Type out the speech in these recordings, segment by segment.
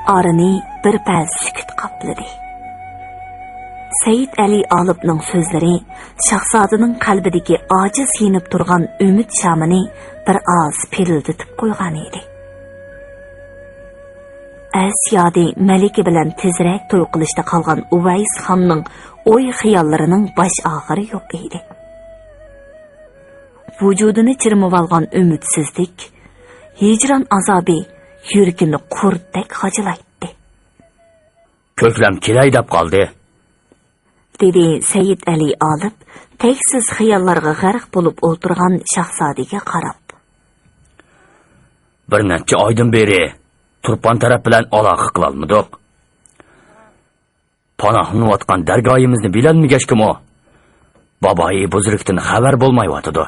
Arını bir pəz sükut qapladı. Seyit Ali Alibning so'zlari Shahzodaning qalbidagi ojiz yenib turgan umid shamini bir oz piriltib qo'ygan edi. Asiyodi malika bilan tezroq to'y qilishda qolgan Uvays xonning o'y xiyollarining bosh oxiri yo'q edi. Vujudini chirmib olgan umidsizlik, hijron azobi yuragini qurdek g'ajilaydi. Ko'klam kelay deb qoldi, dedi Seyit Ali Alib teksiz xiyollarga g'arq bo'lib o'tirgan shahzodaga qarab. Bir necha oydan beri Turpan taraf bilan aloqa qila olmadik. Panohlanayotgan dargohimizni bilolmagachkim o. Baboyi buzrukdan xabar bo'lmayotidi.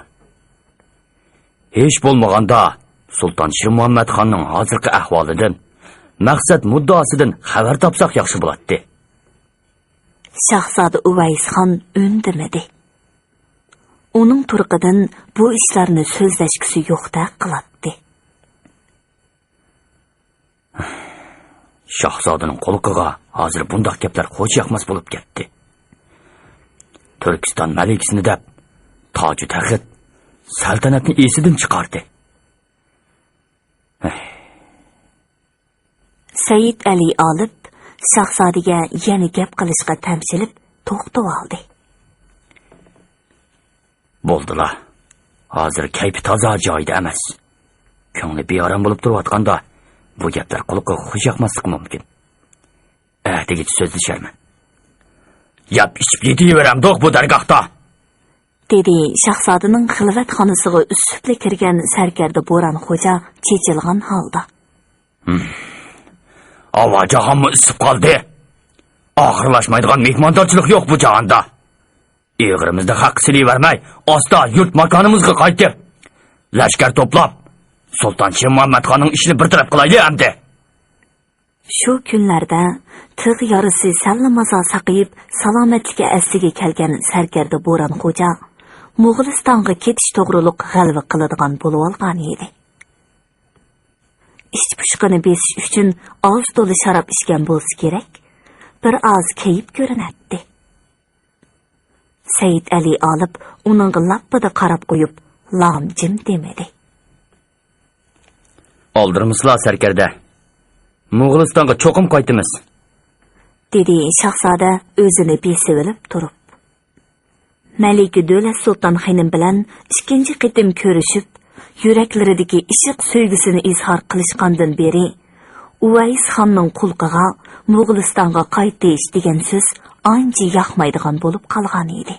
Hech bo'lmaganda Sultan Shir Muhammad xonning hozirgi ahvolidan, maqsad muddosidan xabar topsak yaxshi bo'ladi. Shahzoda Uvays xon undimadi. Uning turqidan bu ishlarni so'zlashkisi yo'qdek qiladi. Shahzodaning qo'liqiga hozir bundoq gaplar xo'sh yoqmas bo'lib ketdi. Turkiston malikasini deb toju taxt saltanatni esidan chiqardi. Seyit Ali Alib shahzodaga yana gap qilishga tamshilib to'xtab oldi. Bo'ldilar. Hozir kayfi toza joyida emas. Ko'ngli beorom bo'lib turayotganda bu gaplar quliqqa xush yoqmasligi mumkin. Ertaga so'zlasharman. Yap ichib yetaveramdoq bu dargohda, dedi shahzodaning xilvat xonasiga usibli kirgan sarkarda Bo'ron xo'ja chechilgan holda. Havo jahonmi isib qoldi. Oxirlashmaydigan mehmondorchilik yo'q bu jahonda. Egrimizda haq silavermay, osta yurt makonimizga qaytib, lashkar to'plab, Sultan Shir Muhammad xonning ishini bir taraf qilaylik endi. Shu kunlarda tig' yarisi sallamazo saqiyib, salomatlikka asliga kelgan sarkarda Bo'ron xo'ja Mo'g'ulistonga ketish to'g'riliq g'alva qiladigan bo'lib olgan edi. İç pışqını besish uchun oz to'la sharob ichgan bo'lsa kerak, bir oz kayib ko'rinadi. Seyit Ali Alib uning lappida qarab qo'yib, lom-jim demadi. Oldirmisizlar sarkarda. Mo'g'ulistonga cho'qim qaytamiz, dedi shahzoda o'zini besivilib turib. Malika Dövlat Sultan xonim bilan ikkinchi qitim ko'rishib, yuraklaridagi ishiq sevgisini izhor qilishgandan beri Uvays xonning qulqiga Mo'g'ulistonga qaytish degan so'z ancha yoqmaydigan bo'lib qolgan edi.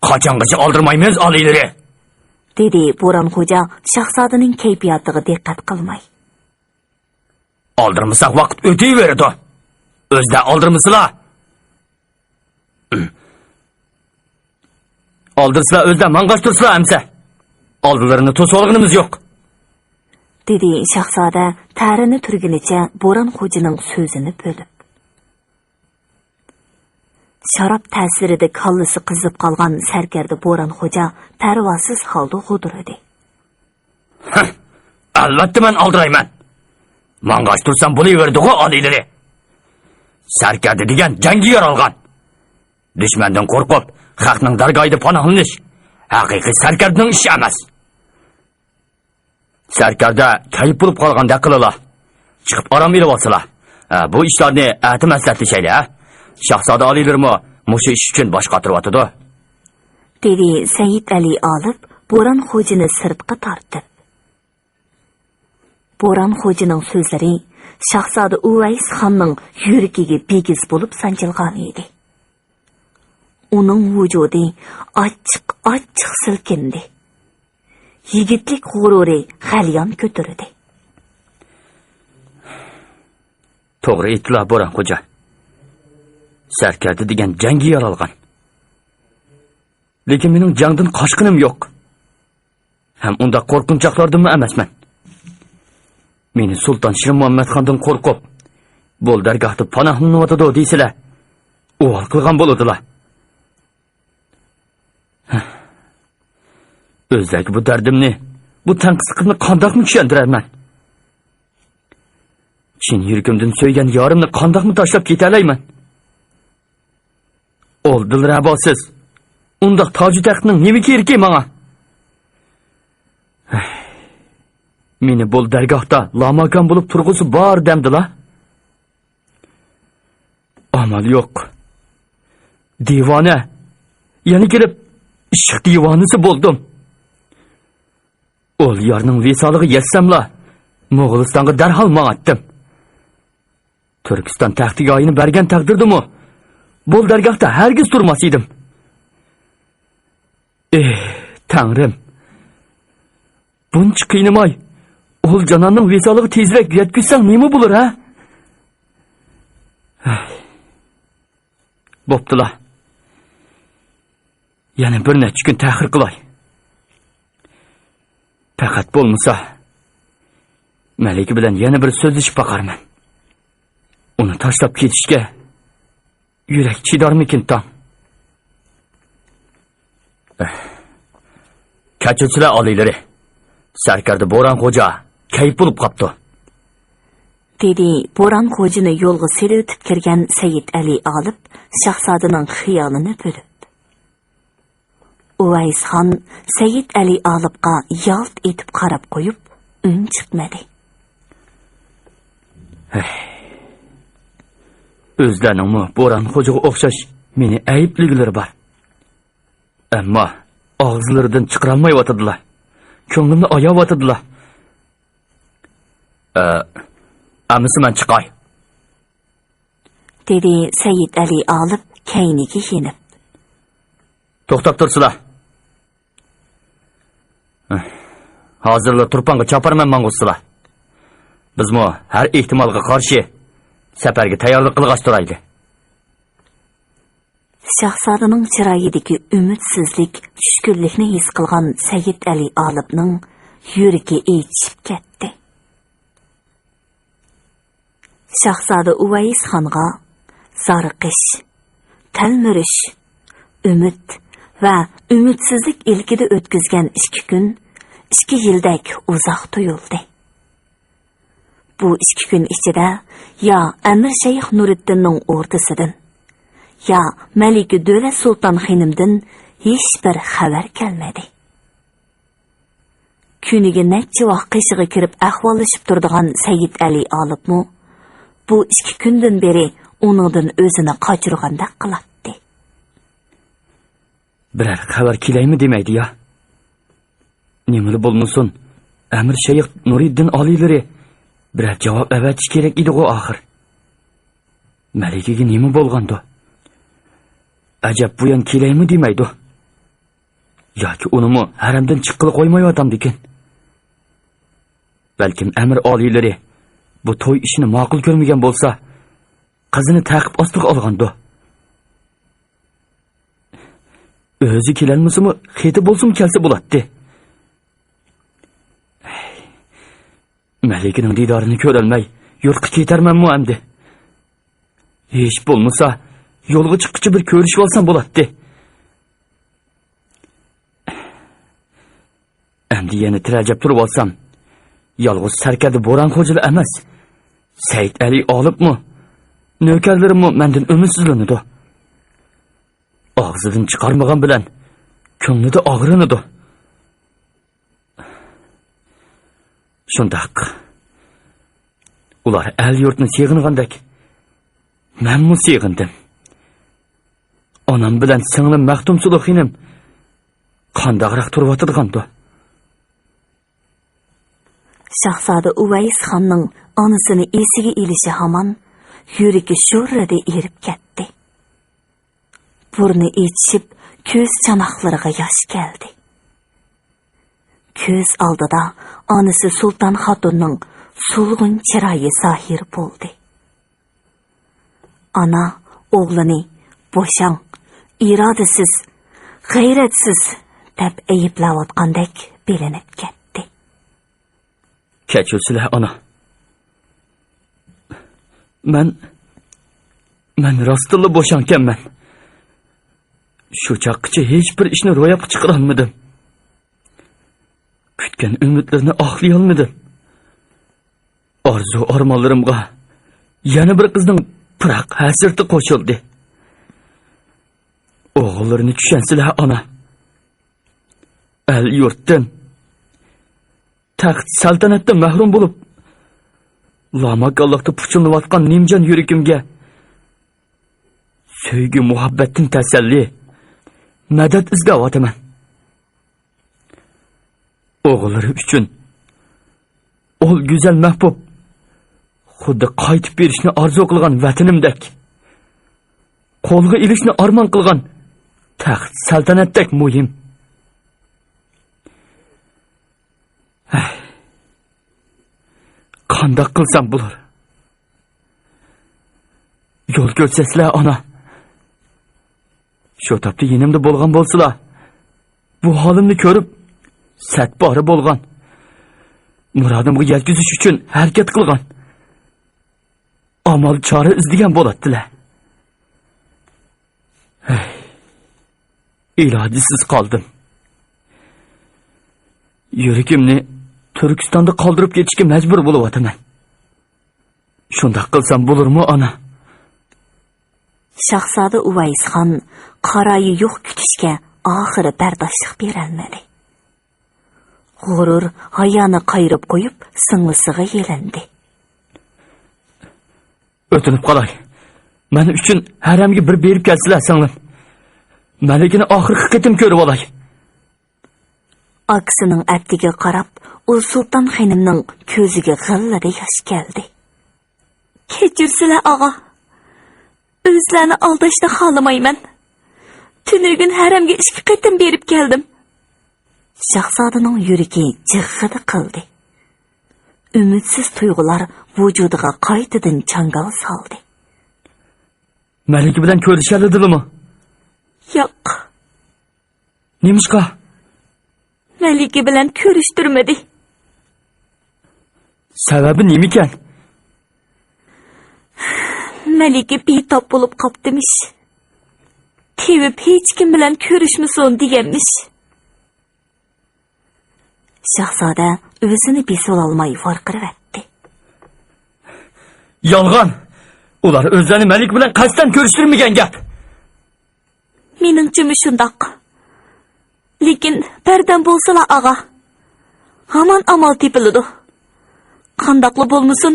Qachongacha oldirmaymiz oliylari, dedi Bo'ron xo'ja shahzodaning kayfiyatiga diqqat qilmay. Oldirmasak vaqt o'taveradi. O'zda oldirmisizlar. Oldirsizlar o'zda mang'ashtirsizlar amsa. Oldilarini to'solg'inimiz yo'q, dedi shahzoda tarini turgunicha Bo'ron xo'janing so'zini bo'lib. Sharob ta'sirida kallasi qizib qolgan sarkarda Bo'ron xo'ja parvosiz holda g'udirdi. Albatta men oldirayman. Mang'ashtirsam bo'laverdi-ku oliylari. Sarkarda degan jangi yaralgan. Dushmandan qo'rqib, xalqning dargohida panohlanish haqiqiy sarkardaning ishi emas. Sarkarda kayib bo'lib qolganda qilalar. Chiqib orom olib olsalar. Bu ishlarni ati maslahatlashaylar. Shahzoda oliylarmi mushu ish uchun bosh qotiryotidi, dedi Seyit Ali Alib Bo'ron xo'jini sirtqa tortib. Bo'ron xo'jining so'zlari shahzoda Uvays xonning yuragiga begiz bo'lib sanchilgan edi. Uning vujudi achchiq silkindi. Yigitlik g'ururi g'alyon ko'tardi. To'g'ri aytdilar Bo'ron xo'ja. Sarkarda degan jangi yaralgan. Lekin mening jangdan qochqinim yo'q. Ham unda qo'rqinchoqlardanmi emasman. Meni Sultan Shir Muhammad xondan qo'rqib, bo'l dargohda panohlanayotdi deysilar. O'g'il qilgan bo'ladilar. O'zlagi bu dardimni, bu tanqislikni qandoqmi tushuntirarman? chin yuragimdan so'ygan yorimni qandoqmi tashlab ketalayman? Ol dilrabosiz. Undaq toju taxtning nima keragi menga? Meni bol dargohda lamakan bo'lib turg'usi bor demdilar. Amal yo'q. Divona. Yana kelib ishq divonasi bo'ldim. Ol yarning visoliga yetsamla, Mo'g'ulistonga darhol ma'atdim. Turkiston taxtiga oyini bergan taqdirdimi? Bol dargohda hargiz turmas edim. Tangrim. Buncha qiynamay, ol jononning visoliga tezroq yetkazsang nima bo'lar, ha? Bo'ptilar. Yana bir necha kun ta'xir qilay. Faqat bo'lmasa, Malika bilan yana bir so'zlashib baqarman. Uni tashlab ketishga yurak chidarmikin tam? Kachuvchilar oliylari. Sarkarda Bo'ron xo'ja kayf bo'lib qopti. Dedi Bo'ron xo'jini yo'lga selitib kirgan Said Ali olib, shahzodaning xiyolini bo'lib. Uvays xon Said Ali olibga yalt etib qarab qo'yib, un chiqmadi. O'zlaringmi Bo'ron xo'jaga o'xshash meni aybliklari bor. Ammo og'izlaridan chiqarolmayotdilar. Ko'nglimni oyayotdilar. Amisi men chiqay. Dedi Said Ali olib kayniga yenib. To'xtab tursizlar. Hozirlar turponga choparman mang'usizlar. Bizmi har ehtimolga qarshi safarga tayyorlik qilg'ach turaylik. Shahzodaning chiroyidagi umidsizlik, tushkunlikni his qilgan Said Ali olibning yuragi echib ketdi. Shahzoda Uvays xonga zoriqish, talmirish, umid va umidsizlik ilkida o'tkazgan 2 kun 2 yildak uzoq tuyuldi. Bu 2 kun ichida yo Amir Shayx Nuriddinning o'rtasidan, yo Malika Davlat Sulton xonimdan hech bir xabar kelmadi. Kuniga necha vaqt qishig'i kirib ahvollashib turadigan Said Ali olibmi bu 2 kundan beri uningdan o'zini qochirgandek qiladi. Birer xabar kelaymi demaydi ya. Nimali bo'lmasin, Amir Shayx Nuriddin oliylari birer javob avatish kerak edi o axir. Malikaga nima bo'lgandi? Ajab bu yan kelaymi demaydi. Yoki unimi haramdan chiqqili qo'ymayotamdikin. Balkim Amir oliylari bu to'y ishini ma'qul ko'rmagan bo'lsa, qizini taqib ostiga olgandi. O'zi kelalmasimi, xeti bo'lsin kelsa bo'ladi. Malikaning didorini ko'rolmay, yurtga ketarmanmi endi? Hech bo'lmasa, yo'lga chiqquncha bir ko'rishib olsam bo'ladi. Endi yana tirajab turib olsam, yolg'iz sarkarda Bo'ron xo'jalar emas, Said Ali olibmi, navkarlarimmi mendan umidsizlanadi. Og'zidan chiqarmagan bilan ko'nglida og'rinadi. Shundaq. Ular el yurtni seg'ingandek, menmi seg'indim. Onam bilan singlim Maxtum Suluxinim qandaqroq turib Shahzoda Uvays xonning onasini esiga elishi hamon yuragi sho'rrada erib ketdi. Burni echib, ko'z chanoqlariga yosh keldi. Ko'z oldida onasi Sulton xotunning so'lg'in chiroyi zohir bo'ldi. Ana o'g'lini bo'shang, irodasiz, g'ayratsiz deb ayblayotgandek bilinib ketdi. Kechuvchilar ona. Men rostilla bo'shanganman. Shu chaqqicha hech bir ishni ro'yobga chiqara olmadim. Kutgan umidlarni oqlay olmadim. Arzu armanlarımga yana bir qizning pırak hasirti qo'shildi. O'g'illarini tushansizlar ana. El yurtdan, taxt saltanatdan mahrum bo'lib, lamakallıqda puchunlayotgan nimjon yuragimga sevgi muhabbatdan tasalli, madad izlayapman. O'g'illari uchun ol go'zal mahbub, xuddi qaytib berishni orzu qilgan vatanimdek, qo'lga ilishni armon qilgan taxt saltanatdek muhim. Qanday qilsam bo'lar? Yo'l ko'rsatsalar ana. Shu topda yenimda bo'lgan bo'lsalar, bu holimni ko'rib, satbori bo'lgan. Murodimga yetkazish uchun harakat qilgan. Amal chora izlagan bo'ladilar. İlacısız qoldim. Yuragimni Turkistonda qoldirib ketishga majbur bo'lyapman. Shunday qilsam bo'larmi ana? Shahzoda Uvaysxon qaroyi yo'q kutishga oxiri bardoshlik berolmadi. G'urur hayoni qayirib qo'yib, singlisiga yelindi. O'tinib qolay. Men uchun haramga bir berib kelsalar singlim. Malikini oxirgi qitim ko'rib olay. Aksining attiga qarab, u Sulton xonimning ko'ziga g'illada yosh keldi. Kechirsilar og'a. O'zlarini aldashni xohlamayman. Tunugun haramga 2 qitim berib keldim. Shahzodaning yuragi jig'g'ida qildi. Umidsiz tuyg'ular vujudiga qaytadan changal soldi. Malika bilan ko'rishaladimi? Yo'q. Nimishqa? Malika bilan ko'rishtirmadi. Sababi nima ekan? Malika betob bo'lib qopdimish. Tevib hech kim bilan ko'rishmasin deganmish. Shahzoda o'zini besololmay varqirayotdi. Yolg'on. Ular o'zlarini Malik bilan qasddan ko'rishtirmagan gap. Meningcha shundoq. Lekin birdan bo'lsalar og'a, hamon amal tepiladi. Qandoqli bo'lmasin,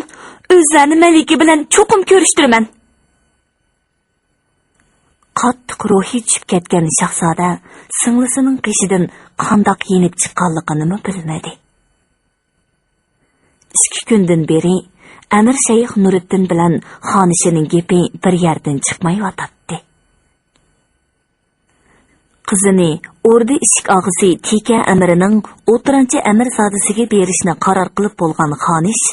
o'zlarini Malika bilan cho'qim ko'rishtiraman. Qattiq ruhi tushib ketgan shahzoda singlisining qishidan qandoq yenib chiqqanligini bilmadi. 2 kundan beri Amir Shayx Nuriddin bilan xonishining gapi bir yerdan chiqmay yotadi. Qizini o'rda ishik og'isi Tika amirining o'tirinchi amir zodisiga berishni qaror qilib bo'lgan xonish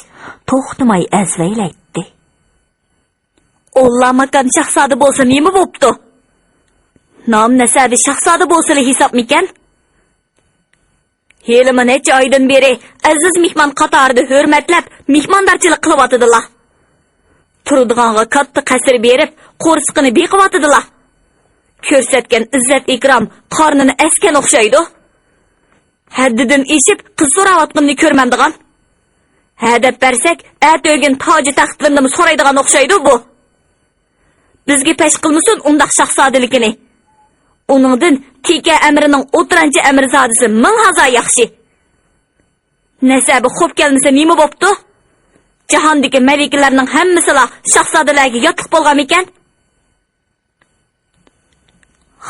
to'xtamay azvaylaydi. "Alloh makan shahzoda bo'lsa nima bo'pti? Nom nasabi shahzoda bo'lsa hisobmikan? Helimi necha oydan beri aziz mehmon qatorida hurmatlab mehmondorchilik qilyotdilar. Turadiganga katta qasr berib, qo'rsqini beqiyotdilar. Ko'rsatgan izzat ikrom qornini askan o'xshaydi. Haddidan eshib qiz so'rayotganini ko'rmandigan. Hadab bersak, atogin toji taxtlarini so'raydigan o'xshaydi bu. Bizga pesh qilmasin undaq shahzodaligini. Uningdan Tika amrining o'tirinchi amirzodasi ming hazo yaxshi. Nasabi xo'p kelmasa nima bo'pti? Jahondagi malikalarning hammasilar shahzodalarga yotliq bo'lgan ekan.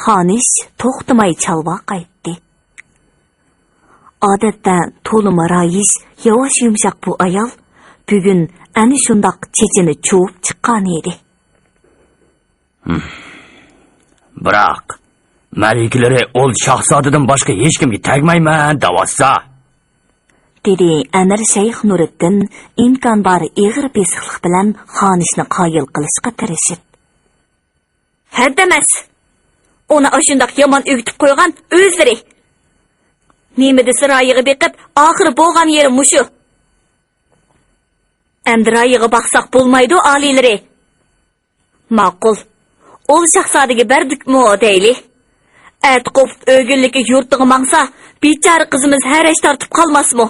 Xonish to'xtamay chalva qaytdi. Odatda to'limi rayish, yavash yumshoq bu ayol bugun ana shundoq chechini chuvib chiqqan edi. Biroq maliklari ol shahzodadan boshqa hech kimga tegmayman davotsa, dedi Amir Shayx Nuriddin imkon bor ig'ir besiqlik bilan xonishni qoyil qilishga tirishib. Haddamas. Ona ashundaq yomon o'gitib qo'ygan o'zlari. Nemidi siroyiga beqib, oxiri bo'lgan yeri mushu. Amdirayiga baqsaq bo'lmaydi oliylari. Ma'qul. Ol shahzodaga berdikmi deyli. At qo'p o'g'illigi yurtiga mangsa, bechora qizimiz harash tortib qolmasmi?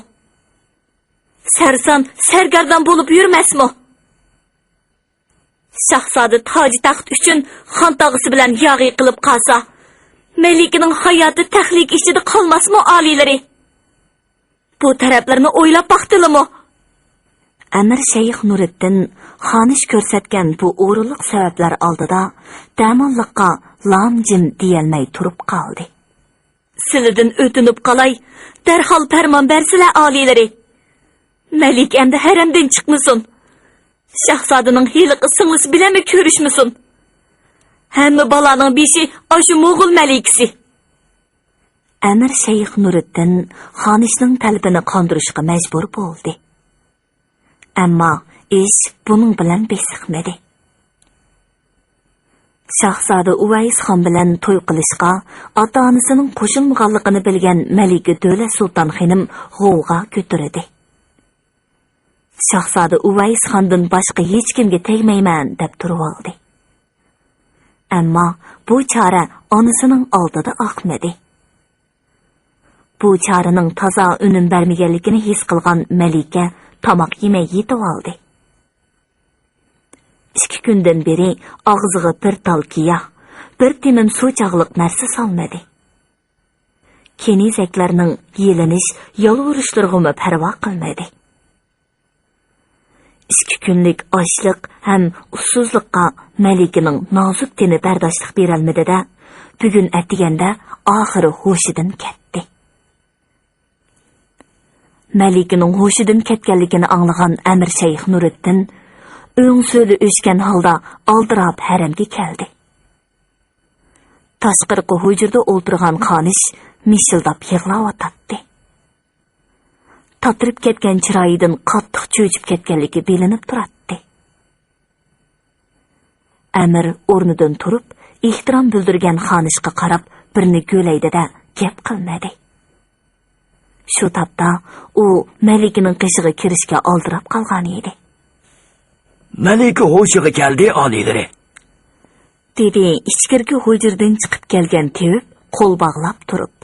Sarson, sargardon bo'lib yurmasmi? Shahzoda toji taxt uchun xon tog'isi bilan yog'iy qilib qolsa, Malikaning hayoti taxlik ichida qolmasmi oliylari? Bu taraflarni o'ylab baqdilimi? Amir Shayx Nuriddin xonish ko'rsatgan bu o'rinliq sabablar oldida damonliqqa lam-jim deyolmay turib qoldi. Sizlardan o'tinib qolay, darhol farmon bersizlar oliylari. Malik endi haramdan chiqmasin. Shahzodaning hiyliqi singlisi bilanmi ko'rishmasin? Hamma balaning beshi oshu Mo'g'ul malikasi. Amir Shayx Nuriddin xonishning talabini qondirishga majbur bo'ldi. Ammo ish buning bilan besiqmadi. Shahzoda Uvays xon bilan to'y qilishga ota-onasining qo'shilmaganligini bilgan Malika Do'la Sulton xonim g'ovg'a ko'tardi. Shahzoda Uvays xondan boshqa hech kimga tegmayman deb turib oldi. Ammo bu chora onasining oldida oqmadi. Bu choraning toza unum bermaganligini his qilgan Malika tomoq yemay yetib oldi. 2 kundan beri og'ziga bir tal kiya, bir timim suv chog'liq narsa solmadi. Kenizaklarning yelinish, yolvurishlariga parvo qilmadi. 2 kunlik ochliq ham ussuzlikqa Malikaning nozik teni bardoshlik berolmadi-da, bugun atiganda oxiri hushidan ketdi. Malikaning hushidan ketganligini anglagan Amir Shayx Nuriddin o'ng so'li o'chgan holda oldirab haramga keldi. Tashqarqi hujurda o'ltirgan xonish mishildab yig'layotdi. Tatirib ketgan chiroyidan qattiq cho'chib ketganligi bilinib turadi. Amir o'rnidan turib, ehtirom bildirgan xonishga qarab, birni go'laydida gap qilmadi. Shu topda u Malikaning qishig'i kirishga oldirab qolgan edi. Malika hushiga keldi oliylari. Dedi ichkirgi hujurdan chiqib kelgan tevib qo'l bog'lab turib.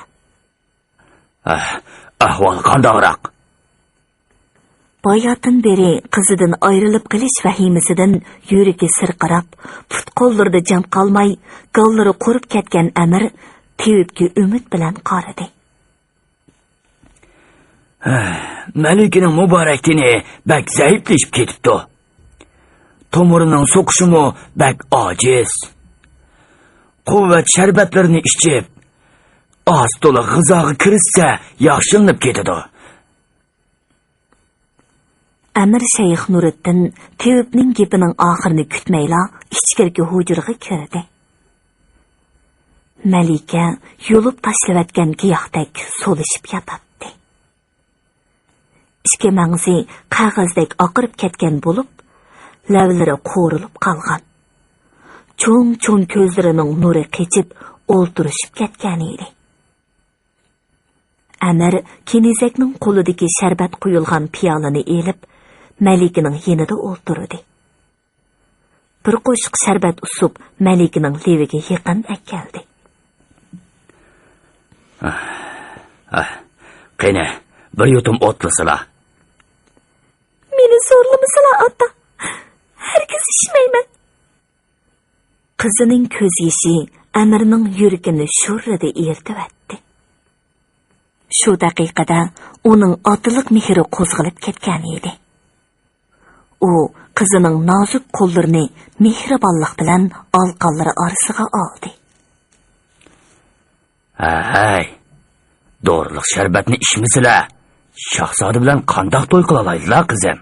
Ahvol qandaqroq? Boyadan beri qizidan ayrilib qilish vahimasidan yuragi sirqirab, put-qo'llarida jam qolmay, gollari qurib ketgan Amir tevibga umid bilan qaradi. Malikaning muborak teni bak zaiflashib ketibdi. Tomirining so'qishimi bak ojiz. Quvvat sharbatlarini ichib, oz to'la g'izoga kirishsa yaxshilanib ketadi. Amir Shayx Nuriddin tevibning gapining oxirini kutmayla ichkirgi hujurga kirdi. Malika yo'lib tashlavatgan giyohdek so'lishib yotadi. Ichki mag'zi qog'ozdek oqirib ketgan bo'lib, lavlari qo'rilib qolgan. Cho'ng-cho'ng ko'zlarining nuri qechib, o'ltirishib ketgan edi. Amir kenizakning qo'lidagi sharbat quyilgan piyolani elib, Malikaning yonida o'ltirdi. Bir qo'shiq sharbat usub Malikaning leviga yaqin keldi. Qani, bir yutum o'tlasizlar. Meni zo'rlamasizlar, ota. Hargiz ichmayman. Qizining ko'z yoshi Amirning yuragini sho'rrida ertibdi. Shu daqiqada uning otiliq mehri qo'zg'alib ketgan edi. U qizining nozik qo'llarini mehribonlik bilan olqonlari orasiga oldi. Hay, dorilik sharbatni ichmisizlar. Shahzoda bilan qandoq to'y qila olasizlar, qizim?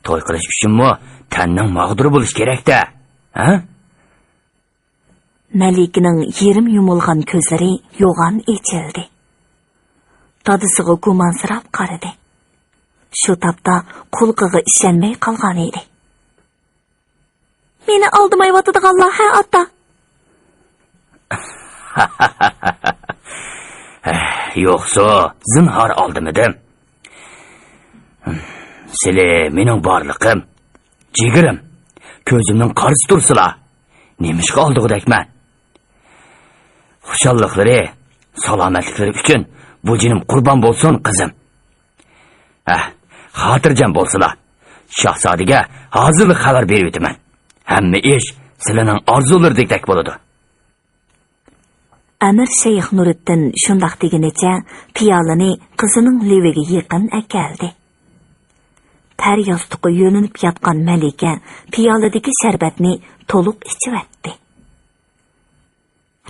To'y qilish uchunmi tanning mag'duri bo'lish kerak-da, ha? Malikaning yerim yumilgan ko'zlari yo'g'on echildi. Dadisiga gumansirab qaradi. Shu topda qulqiga ishonmay qolgan edi. Meni oldimayotadiganlar ha, ota. Yo'qsa, zinhor oldimidim. Sizlar mening borliqim, jigirim, ko'zimning qarzi tursizlar. Nemishqa oldig'idakman. Xushalliqlari, salomatliklari uchun bu jinim qurbon bo'lsin, qizim. xotirjam bo'lsinlar. Shahzodaga hozirlik xabar berib o'taman. Hamma ish sizlarning orzularingdek bo'ladi. Amir Shayx Nuriddin shundoq degunicha piyolani qizining leviga yaqin akeldi. Tar yostiqqa yo'linib yotgan Malika piyoladagi sharbatni to'liq ichib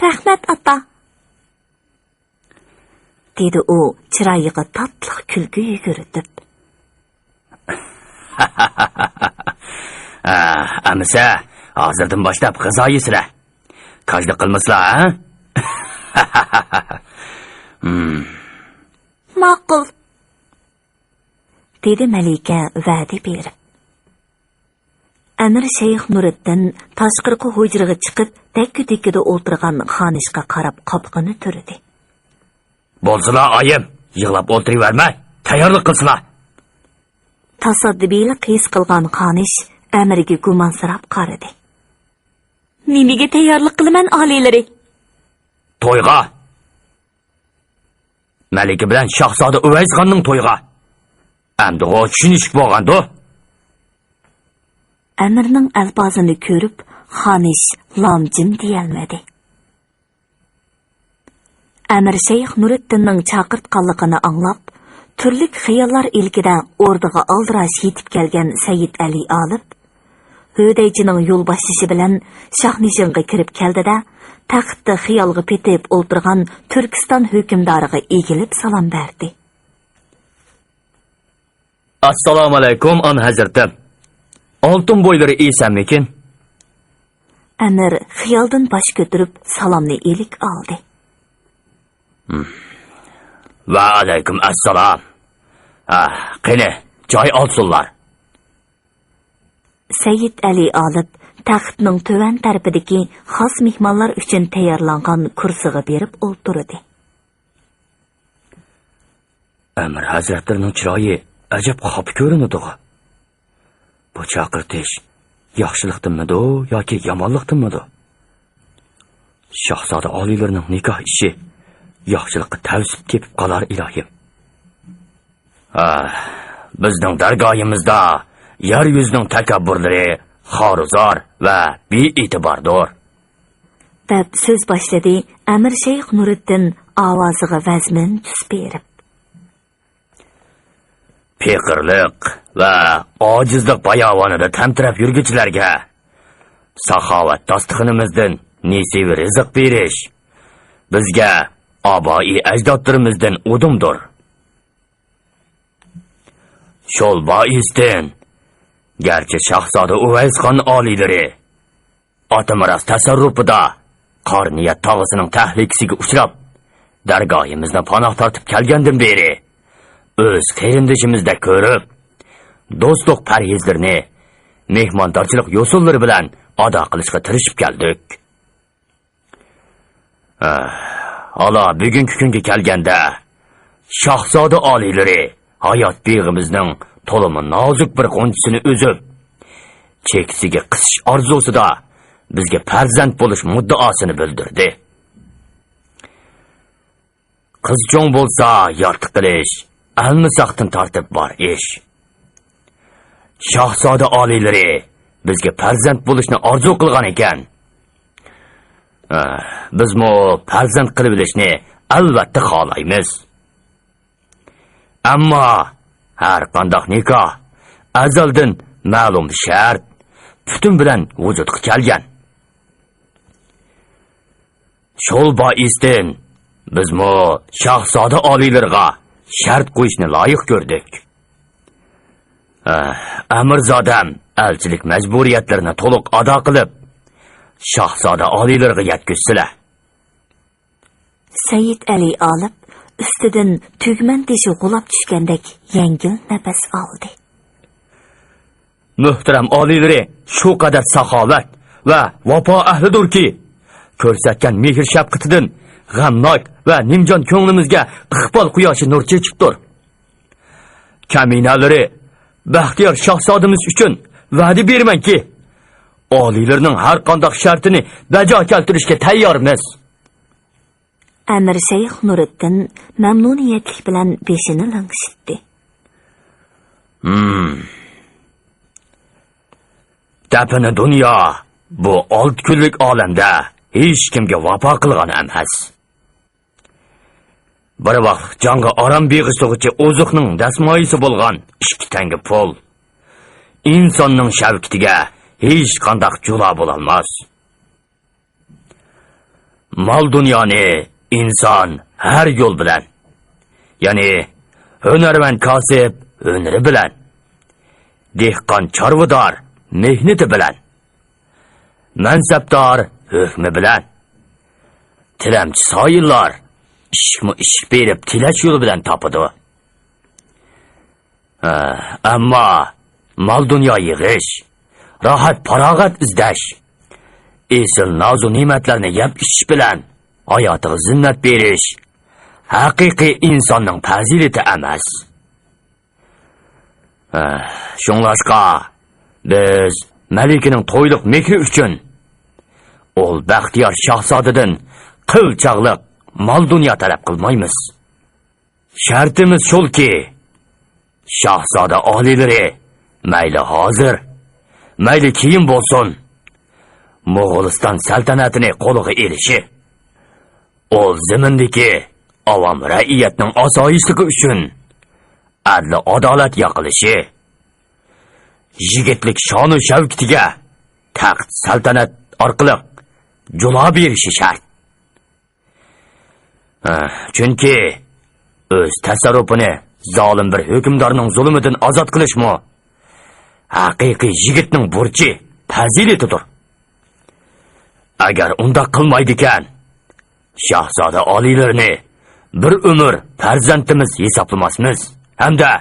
"Rahmat, ota", dedi u chiroyiga tatliq kulgi yuguritib. Amisa, hozirdan boshlab g'izo yesizlar. Kajlik qilmaslar, ha? Ma'qul, dedi Malika va'da berib. Amir Shayx Nuriddin tashqirqi hujraga chiqib, dakki-dakkida o'tirgan xonishga qarab qopqini turdi. Bo'lsinlar, oyim, yig'lab o'tiravermay, tayyorlik qilsinlar. Tasaddibilik his qilgan xonish Amirga gumonsirab qaradi. "Nimaga tayyorlik qilaman, oliylari?" To'yga. Malika bilan Shahzoda Uvaysxonning to'yga. Endi o tushunish bo'lgandi. Amirning alfozini ko'rib, xonish lomjim deyolmadi. Amir Shayx Nuriddinning chaqirtganligini anglab, turli xayollar ilkida o'rniga aldirash yetib kelgan Sayyid Ali olib, Hudaychining yo'l boshlashi bilan Shahnishinga kirib keldida, taxtda xiyolga petib o'tirgan Turkiston hukmdoriga egilib salom berdi. Assalomu alaykum, an hazratim. Oltin bo'ylari esanmikin? Amir xiyoldan bosh ko'tarib salomni elik oldi. Va alaykum assalom. Qani, joy olsunlar. Sayyid Ali olib, taxtning to'van tarafidagi xos mehmonlar uchun tayyorlangan kursiga berib o'ltirdi. Amir hazratlarining chiroyi ajab xop ko'rinadi. Bu chaqirtish yaxshilikdimi yoki yomonlikdimi? Shahzoda oliylarining nikoh ishi yaxshilikqa tavsib tepib qolar ilohim. Bizning dargohimizda yer yuzining takabburlari xoruzor va be'e'tibordir. deb so'z boshladi Amir Shayx Nuriddin ovoziga vazmin tus berib. Peqirliq va ojizlik bayovonida tamtirab yurguchilarga saxovat dasturxonimizdan nesiv rizq berish bizga oboi ajdodlarimizdan udumdir. Shol boisdan garchi Shahzoda Uvaysxon oliylari Otimiras tasarrufida Qorniyat tog'isining tahlikasiga uchrab, dargohimizda panoh tortib kelgandan beri o'z qarindishimizda ko'rib, do'stlik parhezlarini, mehmondorchilik yo'sullari bilan ado qilishga tirishib keldik. Hala bugungi kunga kelganda Shahzoda oliylari hayot beg'imizning to'limi nozik bir qo'nchisini o'zib, cheksiga qisish orzusida bizga farzand bo'lish muddaosini bildirdi. Qiz cho'ng bo'lsa, yortiq qilish almisaqdan tortib bor ish. Shahzoda oliylari bizga farzand bo'lishni orzu qilgan ekan. Bizmo farzand qilib bilishni albatta xohlaymiz. Ammo har qanday nikoh azaldan ma'lum shart butun bilan vujudga kelgan. Shol boisdan bizmo Shahzoda oliylariga shart qo'yishni loyiq ko'rdik. Amirzodam elchilik majburiyatlarini to'liq ado qilib, Shahzoda oliylariga yetkazsalar. Sayyid Ali olib, ustidan tugman tishi g'ulab tushgandek yengil nafas oldi. Muhtaram oliylari shu qadar saxovat va vafo ahlidirki, ko'rsatgan mehr shafqatidan g'amnok va nimjon ko'nglimizga iqbol quyoshi nur chechibdir. Kaminalari baxtiyor shahzodamiz uchun va'da bermanki, oliylarining har qanday shartini bajo keltirishga tayyormiz. Amir Shayx Nuriddin mamnuniyatlik bilan beshini langshitdi. Dapini dunyo bu 6 kunlik olamda hech kimga vafo qilgan emas. Bir vaqt jonga orom beg'ishlig'icha oziqning dasmoyisi bo'lgan 2 tanga pul insonning shavkitiga hech qanday jula bo'lolmas. Mal dunyoni inson har yo'l bilan, ya'ni hunarmand kasb hunari bilan, dehqon chorvador mehnati bilan, mansabdor hukmi bilan, tilamchi soyillar ish berib tilash yo'li bilan topadi. Ammo mal dunyo yig'ish, rohat farog'at izlash, esil nozu ne'matlarni yeb ichish bilan hayotiga zinnat berish haqiqiy insonning fazilati emas. Shunglashqa biz Malikaning to'yliq mehri uchun ol baxtiyor shahzodadan qilchaqliq mal dunyo talab qilmaymiz. Shartimiz shulki, shahzoda oliylari mayli hozir, mayli keyin bo'lsin, Mo'g'uliston saltanatini qo'liga elishi, ol zimindagi avam ra'iyatning osoyishligi uchun adli adolat yoqilishi, yigitlik shonu shavkitiga taxt saltanat orqali jula berishi shart. Chunki o'z tasarrufini zolim bir hukmdorning zulmidan ozod qilishmi haqiqiy yigitning burchi, fazilatidir. Agar unda qilmaydi ekan, shahzoda oliylarini bir umr farzandimiz hisoblamasmiz hamda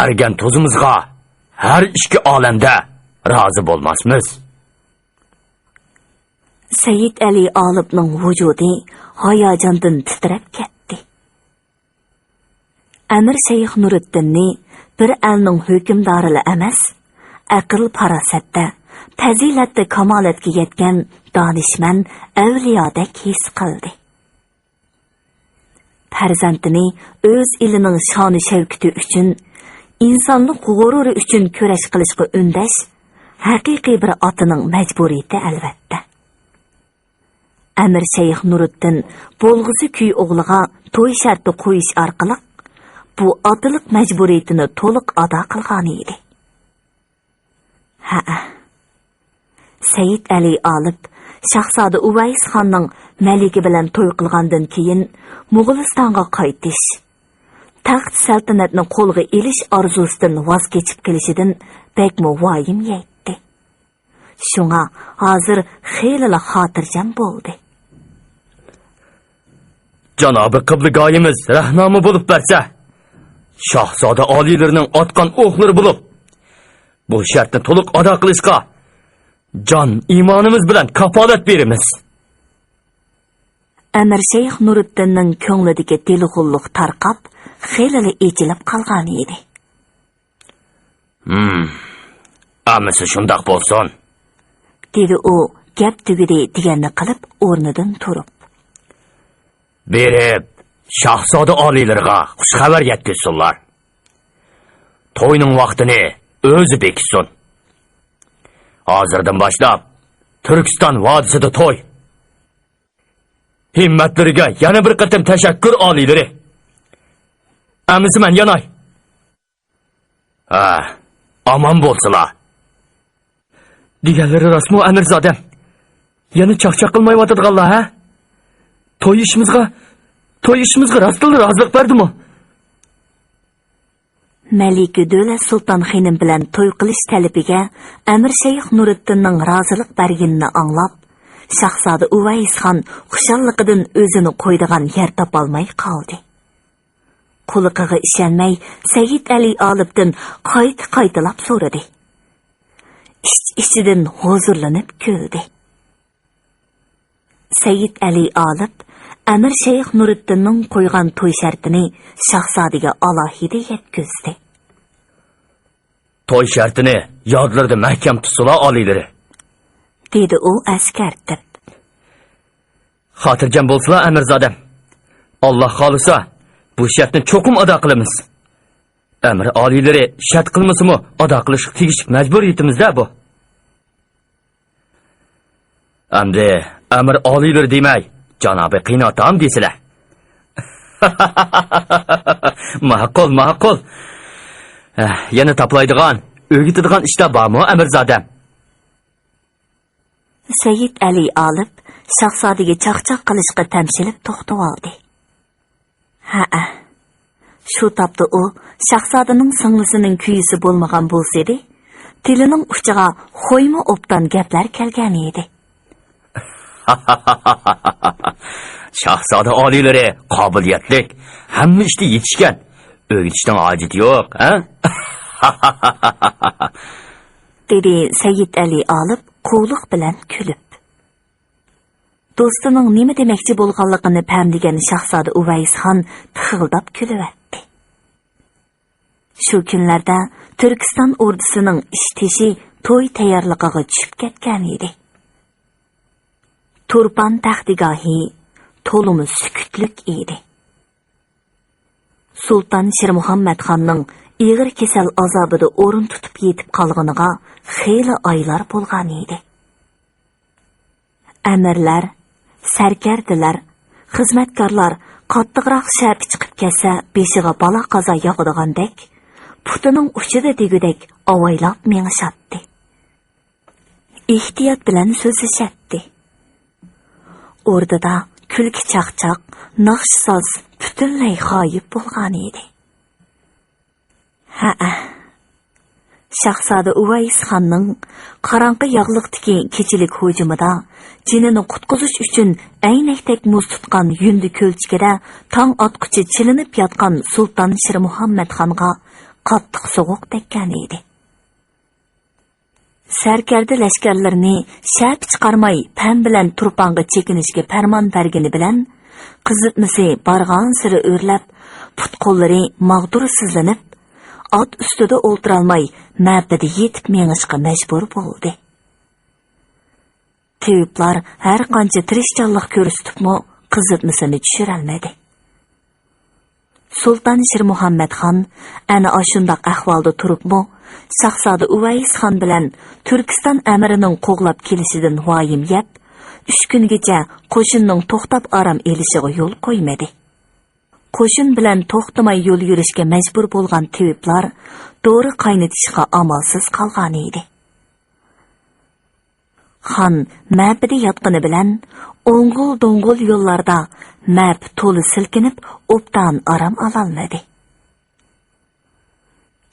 argan to'zimizga har ikki olamda rozi bo'lmasmiz. Said Ali Olibning vujudi hayajondan titrab ketdi. Amir Shayx Nuriddinni bir elning hukmdori emas, aql farosatda, fazilatda kamolatga yetgan donishmand avliyodek his qildi. Farzandini o'z ilining shoni shavkiti uchun, insonlik g'ururi uchun kurash qilishga undash haqiqiy bir otaning majburiyati albatta. Amir Shayx Nuriddin bo'lg'isi kuy o'g'liga to'y sharti qo'yish orqali bu otaliq majburiyatini to'liq ado qilgan edi. Said Ali Olib Shahzoda Uvays xonning malika bilan to'y qilgandan keyin Mo'g'ulistonga qaytish, taxt saltanatni qo'lga elish orzusidan voz kechib kelishidan bekmo voyim yetdi. Shunga hozir xeyli xotirjam bo'ldi. Janobi qiblagoyimiz rahnomi bo'lib bersa, shahzoda oliylarining otgan o'qlari bo'lib, bu shartni to'liq ado qilishga jon iymonimiz bilan kafolat beramiz. Amir Shayx Nuriddinning ko'nglidagi dilg'ulliq tarqab, xeyli echilib qolgan edi. Amisi shundoq bo'lsin, dedi u gap tugidi deganni qilib o'rnidan turib. Berib, shahzoda oliylariga xush xabar yetkazsinlar. To'yning vaqtini o'zi bekitsin. Hozirdan boshlab Turkiston vodisida to'y. Himmatlariga yana bir qatim tashakkur oliylari. Amisiman yanay. Aman bo'lsinlar. Deganlari rasmo Amirzodam. Yana chaqchaq qilmayotadiganlar, ha? To'y ishimizga rostdan rozilik berdimi? Malika Do'la Sulton xonim bilan to'y qilish talabiga Amir Shayx Nuriddinning rozilik berganini anglab, Shahzoda Uvays xon xushalligidan o'zini qo'ydigan yer topolmay qoldi. Quliqiga ishonmay Said Ali Olibdan qayta-qaytalab so'radi. Ichidan huzurlanib kuldi. Said Ali Olib Amir Shayx Nuriddinning qo'ygan to'y shartini shahzodaga alohida yetkazdi. To'y shartini yodlarida mahkam tutsalar oliylari, dedi u askartib. Xotirjam bo'lsalar Amirzodam. Alloh xolisa bu shartni cho'qim ado qilamiz. Amir oliylari shart qilmasimi, ado qilish tegishli majburiyatimizda bu. Amdi amir oliylari demay, janobi qiynotam deysizlar. Ma'qul. Yana taplaydigan, o'rgatadigan ishlar bormi, Amirzodam? Sayyid Ali olib, shahzodaga chaqchaq qilishga tamshilib to'xtab oldi. Ha. Shu topda u shahzodaning singlisining kuyisi bo'lmagan bo'lsa edi, tilining uchiga xo'yma o'pdan gaplar kelgan edi. Shahzoda oliylari qobiliyatli, hamma ishda yetishgan. O'rgatishdan hojati yo'q, ha? dedi Sayyid Ali olib quvliq bilan kulib. Do'stining nima demoqchi bo'lganligini pamdigan shahzoda Uvaysxon pixildab kulib-atdi. Shu kunlarda Turkiston ordusining ishtishi to'y tayyorligiga tushib ketgan edi. Turpan taxtigohi to'limi sukutlik edi. Sultan Shirmuhammad xonning ig'ir kasal azobida o'rin tutib yetib qolganiga xeyli oylar bo'lgan edi. Amirlar, sarkardilar, xizmatkorlar qattiqroq shapi chiqib kelsa, beshiga balo qazo yog'digandek, putining uchida degudek avaylab mengishadi. Ehtiyot bilan so'zlashatdi. O'rdida kulki chaqchaq, naqshsoz butunlay g'oyib bo'lgan edi. Ha. Shahzoda Uvaysxonning qorong'i yog'liqdagi kechilik hujumida jinini qutqizish uchun aynakdek muz tutgan yundi ko'lchikida tong otquchi chilinib yotgan Sulton Shirmuhammad xonga qattiq sovuq tekkan edi. Sarkarda lashkarlarni shap chiqarmay pam bilan turponga chekinishga farmon bergani bilan qizitmasi barg'on siri o'rlab, put qo'llari mag'dursizlanib, ot ustida o'ltirolmay ma'bada yetib mengishga majbur bo'ldi. Teviblar har qancha tirishchanlik ko'rsatibmi qizitmasini tushirolmadi. Sulton Shirmuhammad xon ana shundoq ahvolda turibmi, shahzoda Uvaysxon bilan Turkiston amirining qo'g'lab kelishidan voyim yeb, 3 kungacha qo'shinning to'xtab aram elishiga yo'l qo'ymadi. Qo'shin bilan to'xtamay yo'l yurishga majbur bo'lgan teviblar dori qaynatishga amalsiz qolgan edi. Xon ma'bida yotqani bilan o'ng'ul-do'ng'ul yo'llarda ma'b to'li silkinib, o'pdan aram ololmadi.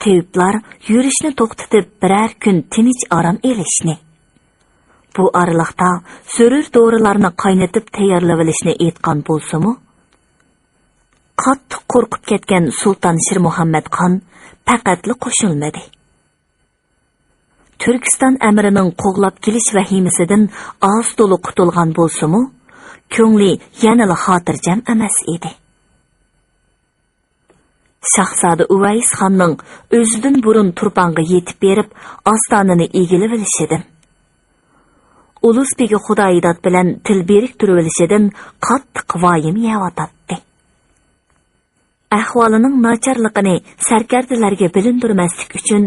Teviblar yurishni to'xtatib birar kun tinch aram elishni. Bu araliqda so'rir dorilarni qaynatib tayyorlab olishni aytgan bo'lsa-mu, qattiq qo'rqib ketgan Sulton Shirmuhammad xon faqatli qo'shilmadi. Turkiston amirining qo'g'lab kelish vahimasidan oz to'liq qutulgan bo'lsa-mu, ko'ngli yanada xotirjam emas edi. Shahzoda Uvaysxonning o'zidan burun turponga yetib berib, ostonini egilib olishidan, Ulusbegi Xudoyidod bilan til berik turib olishidan qattiq voyim yeyotdi. Ahvolining nacharligini sarkardalarga bilindirmaslik uchun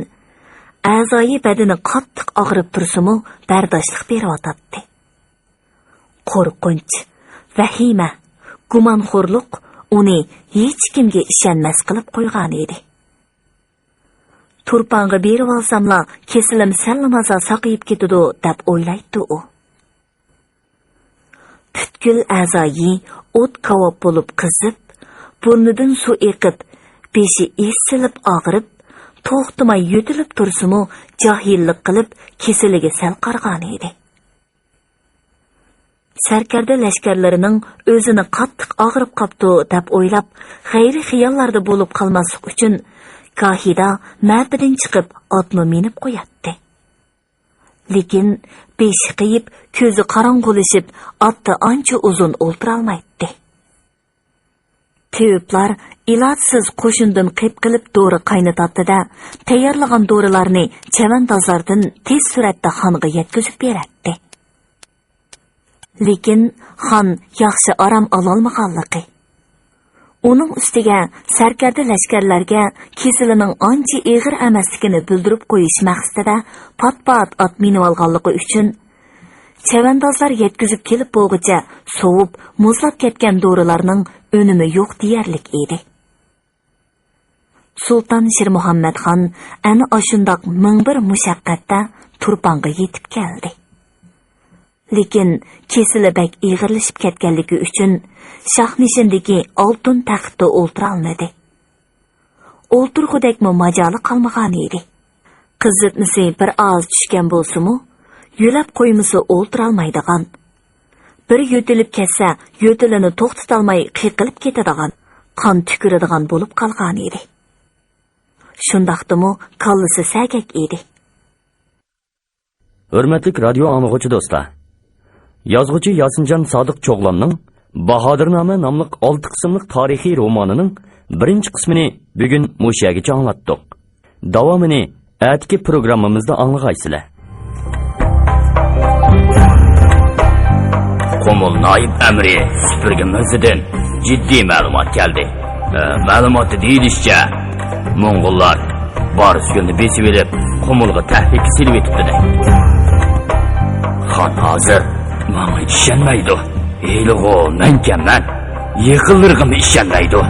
a'zoyi badani qattiq og'rib tursa-mu, bardoshlik berayotdi. Qo'rqinch, vahima, gumonxo'rlik uni hech kimga ishonmas qilib qo'ygan edi. Turponga berib olsamla kesilim sallamaza saqayib ketadi deb o'ylaydi u. Butkul a'zoyi o't kavob bo'lib qizib, burnidan suv eqib, beshi esilib og'rib, to'xtamay yutilib tursa-mu, johillik qilib kesiliga sal qarg'an edi. Sarkarda lashkarlarining o'zini qattiq og'rib qopti deb o'ylab, g'ayri xiyollarda bo'lib qolmaslik uchun gohida ma'bidan chiqib otni minib qo'yatdi. Lekin beshi qiyib, ko'zi qorong'ulashib, otda ancha uzun o'ltirolmaydi. Teviblar ilojsiz qo'shindan qep qilib dori qaynatadi-da, tayyorlagan dorilarni chavandozlardan tez suratda xonga yetkazib beradi. Lekin xon yaxshi aram ololmaganligi, Uning ustiga sarkarda lashkarlarga kesilining ancha ig'ir emasligini bildirib qo'yish maqsadida pat-pat ot minib olganligi uchun chavandozlar yetkazib kelib bo'lguncha sovib, muzlab ketgan dorilarning önümü yo'q deyarlik edi. Sultan Shirmuhammadxon ana ashundoq ming bir mushaqqatda Turponga yetib keldi. Lekin kesili bak ig'irlashib ketganligi uchun Shohnishindagi oltin taxtda o'ltira olmadi. O'ltirgudekmi majoli qolmagan edi. Qizzitmisi bir oz tushgan bo'lsa-mu, yulab qo'ymisi o'ltira olmaydigan. Bir yo'tilib ketsa, yo'tilini to'xtata olmay qiqilib ketadigan, qon tukiradigan bo'lib qolgan edi. Shundaqdimi kallisi sagak edi. Hurmatli radio anglag'uvchi do'stlar. Yozg'uchi Yosinjon Sodiq Cho'g'lonning Bahodirnoma nomli 6 qismlik tarixiy romanining birinchi qismini bugun mushagicha anglatdik. Davomini atki programmamizda anglag'aysizlar. Qumul naib amri supurgi mirzidan jiddiy ma'lumot keldi. Ma'lumotda deyilishicha, Mo'ng'ullar Borisyo'lni besib olib, Qumulga tahdid silib etibdi. Xon hozir menga ishonmaydi. Elig'o, menkaman. Yiqilirg'im ishonmaydi.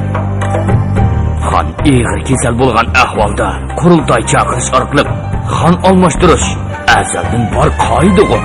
Xon ig'ir kasal bo'lgan ahvolda qurultoy chaqirish orqali xon almashtirish azaldan bor qoida-ku.